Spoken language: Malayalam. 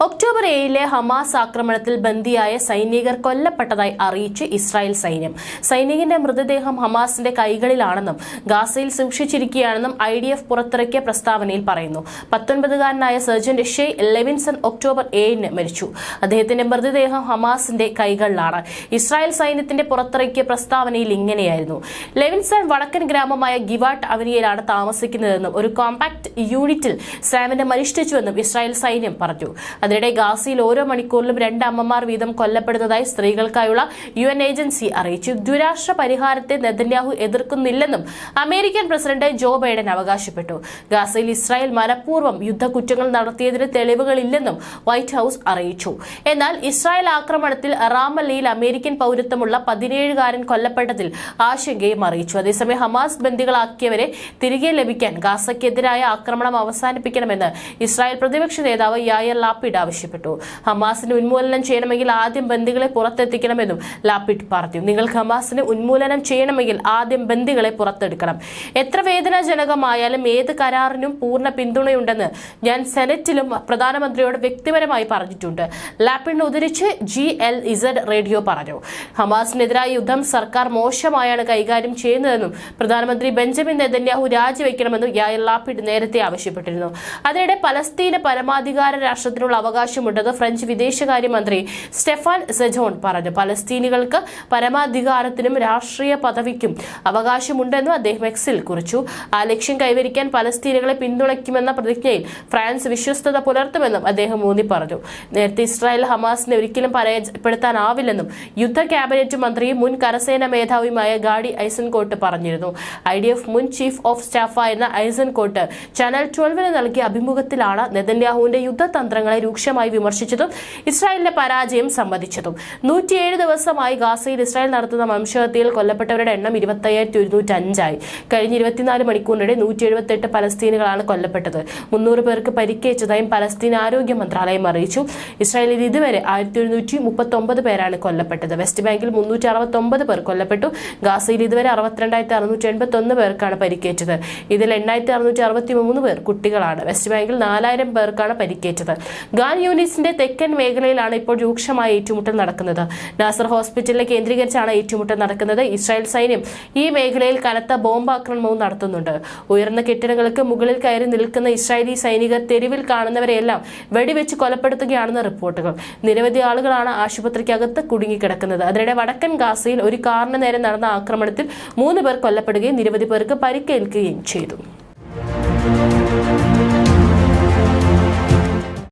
ഒക്ടോബർ 7 ഹമാസ് ആക്രമണത്തിൽ ബന്ദിയായ സൈനികർ കൊല്ലപ്പെട്ടതായി അറിയിച്ച് ഇസ്രായേൽ സൈന്യം. സൈനികന്റെ മൃതദേഹം ഹമാസിന്റെ കൈകളിലാണെന്നും ഗാസയിൽ സൂക്ഷിച്ചിരിക്കുകയാണെന്നും IDF പുറത്തിറക്കിയ പ്രസ്താവനയിൽ പറയുന്നു. 19-കാരനായ സർജന്റ് ഷെയ് ലെവിൻസൺ ഒക്ടോബർ 7 മരിച്ചു. അദ്ദേഹത്തിന്റെ മൃതദേഹം ഹമാസിന്റെ കൈകളിലാണ്. ഇസ്രായേൽ സൈന്യത്തിന്റെ പുറത്തിറക്കിയ പ്രസ്താവനയിൽ ഇങ്ങനെയായിരുന്നു: ലെവിൻസൺ വടക്കൻ ഗ്രാമമായ ഗിവാട്ട് അവനിയയിലാണ് താമസിക്കുന്നതെന്നും ഒരു കോമ്പാക്ട് യൂണിറ്റിൽ സാമിനെ അനുഷ്ഠിച്ചുവെന്നും ഇസ്രായേൽ സൈന്യം പറഞ്ഞു. അതിനിടെ ഗാസയിൽ ഓരോ മണിക്കൂറിലും 2 അമ്മമാർ വീതം കൊല്ലപ്പെടുന്നതായി സ്ത്രീകൾക്കായുള്ള UN ഏജൻസി അറിയിച്ചു. ദ്വിരാഷ്ട്ര പരിഹാരത്തെ നെതന്യാഹു എതിർക്കുന്നില്ലെന്നും അമേരിക്കൻ പ്രസിഡന്റ് ജോ ബൈഡൻ അവകാശപ്പെട്ടു. ഗാസയിൽ ഇസ്രായേൽ മനഃപൂർവ്വം യുദ്ധക്കുറ്റങ്ങൾ നടത്തിയതിന് തെളിവുകളില്ലെന്നും വൈറ്റ് ഹൌസ് അറിയിച്ചു. എന്നാൽ ഇസ്രായേൽ ആക്രമണത്തിൽ റാമല്ലയിൽ അമേരിക്കൻ പൗരത്വമുള്ള 17-കാരൻ കൊല്ലപ്പെട്ടതിൽ ആശങ്കയും അറിയിച്ചു. അതേസമയം ഹമാസ് ബന്ദികളാക്കിയവരെ തിരികെ ലഭിക്കാൻ ഗാസയ്ക്കെതിരായ ആക്രമണം അവസാനിപ്പിക്കണമെന്ന് ഇസ്രായേൽ പ്രതിപക്ഷ നേതാവ് യായർ ലാപിഡ് ആവശ്യപ്പെട്ടു. ഹമാസിന് ഉന്മൂലനം ചെയ്യണമെങ്കിൽ ആദ്യം ബന്ദികളെ പുറത്തെത്തിക്കണമെന്നും ലാപിഡ് പറഞ്ഞു. നിങ്ങൾക്ക് ഹമാസിന് ഉന്മൂലനം ചെയ്യണമെങ്കിൽ ആദ്യം ബന്ദികളെ പുറത്തെടുക്കണം. എത്ര വേദനാജനകമായാലും ഏത് കരാറിനും പൂർണ്ണ പിന്തുണയുണ്ടെന്ന് ഞാൻ സെനറ്റിലും പ്രധാനമന്ത്രിയോട് വ്യക്തിപരമായി പറഞ്ഞിട്ടുണ്ട്, ലാപിഡിനെ ഉദ്ധരിച്ച് GLZ റേഡിയോ പറഞ്ഞു. ഹമാസിനെതിരായ യുദ്ധം സർക്കാർ മോശമായാണ് കൈകാര്യം ചെയ്യുന്നതെന്നും പ്രധാനമന്ത്രി ബെഞ്ചമിൻ നെതന്യാഹു രാജിവെക്കണമെന്നും യായർ ലാപിഡ് നേരത്തെ ആവശ്യപ്പെട്ടിരുന്നു. അതിനിടെ പലസ്തീന് പരമാധികാര രാഷ്ട്രത്തിനുള്ള അവകാശമുണ്ടെന്ന് ഫ്രഞ്ച് വിദേശകാര്യമന്ത്രി സ്റ്റെഫാൻ സെജോൺ പറഞ്ഞു. പലസ്തീനികൾക്ക് പരമാധികാരത്തിനും രാഷ്ട്രീയ പദവിക്കും അവകാശമുണ്ടെന്നും അദ്ദേഹം എക്സിൽ കുറിച്ചു. ആ ലക്ഷ്യം കൈവരിക്കാൻ പലസ്തീനികളെ പിന്തുണയ്ക്കുമെന്ന പ്രതിജ്ഞയിൽ ഫ്രാൻസ് വിശ്വസ്തത പുലർത്തുമെന്നും അദ്ദേഹം ഊന്നി പറഞ്ഞു. നേരത്തെ ഇസ്രായേൽ ഹമാസിനെ ഒരിക്കലും പരാജയപ്പെടുത്താനാവില്ലെന്നും യുദ്ധ ക്യാബിനറ്റ് മന്ത്രിയും മുൻ കരസേനാ മേധാവിയുമായ ഗാഡി ഐസൻകോട്ട് പറഞ്ഞിരുന്നു. IDF മുൻ ചീഫ് ഓഫ് സ്റ്റാഫായിരുന്ന ഐസൻകോട്ട് ചാനൽ 12 നൽകിയ അഭിമുഖത്തിലാണ് നെതന്യാഹുവിന്റെ യുദ്ധതന്ത്രങ്ങളെ രൂക്ഷമായി വിമർശിച്ചതും ഇസ്രായേലിന്റെ പരാജയം സമ്മതിച്ചതും. 107 ദിവസമായി ഗാസയിൽ ഇസ്രായേൽ നടത്തുന്ന വംശഹത്യയിൽ കൊല്ലപ്പെട്ടവരുടെ എണ്ണം 25,105 ആയി. കഴിഞ്ഞ 24 മണിക്കൂറിനിടെ 178 പലസ്തീനുകളാണ് കൊല്ലപ്പെട്ടത്. 300 പേർക്ക് പരിക്കേറ്റതായും പലസ്തീൻ ആരോഗ്യ മന്ത്രാലയം അറിയിച്ചു. ഇസ്രായേലിൽ ഇതുവരെ 1139 പേരാണ് കൊല്ലപ്പെട്ടത്. വെസ്റ്റ് ബാങ്കിൽ 369 പേർ കൊല്ലപ്പെട്ടു. ഗാസയിൽ ഇതുവരെ 62,681 പേർക്കാണ് പരിക്കേറ്റത്. ഇതിൽ 8,663 പേർ കുട്ടികളാണ്. വെസ്റ്റ് ബാങ്കിൽ 4,000 പേർക്കാണ് പരിക്കേറ്റത്. ഗാൻ യൂനിസിന്റെ തെക്കൻ മേഖലയിലാണ് ഇപ്പോൾ രൂക്ഷമായ ഏറ്റുമുട്ടൽ നടക്കുന്നത്. നാസർ ഹോസ്പിറ്റലിനെ കേന്ദ്രീകരിച്ചാണ് ഏറ്റുമുട്ടൽ നടക്കുന്നത്. ഇസ്രായേൽ സൈന്യം ഈ മേഖലയിൽ കനത്ത ബോംബാക്രമണവും നടത്തുന്നുണ്ട്. ഉയർന്ന കെട്ടിടങ്ങൾക്ക് മുകളിൽ കയറി നിൽക്കുന്ന ഇസ്രായേലി സൈനികർ തെരുവിൽ കാണുന്നവരെയെല്ലാം വെടിവെച്ച് കൊലപ്പെടുത്തുകയാണെന്ന് റിപ്പോർട്ടുകൾ. നിരവധി ആളുകളാണ് ആശുപത്രിക്കകത്ത് കുടുങ്ങിക്കിടക്കുന്നത്. അതിനിടെ വടക്കൻ ഗാസയിൽ ഒരു കാറിന് നേരെ നടന്ന ആക്രമണത്തിൽ 3 പേർ കൊല്ലപ്പെടുകയും നിരവധി പേർക്ക് പരിക്കേൽക്കുകയും ചെയ്തു.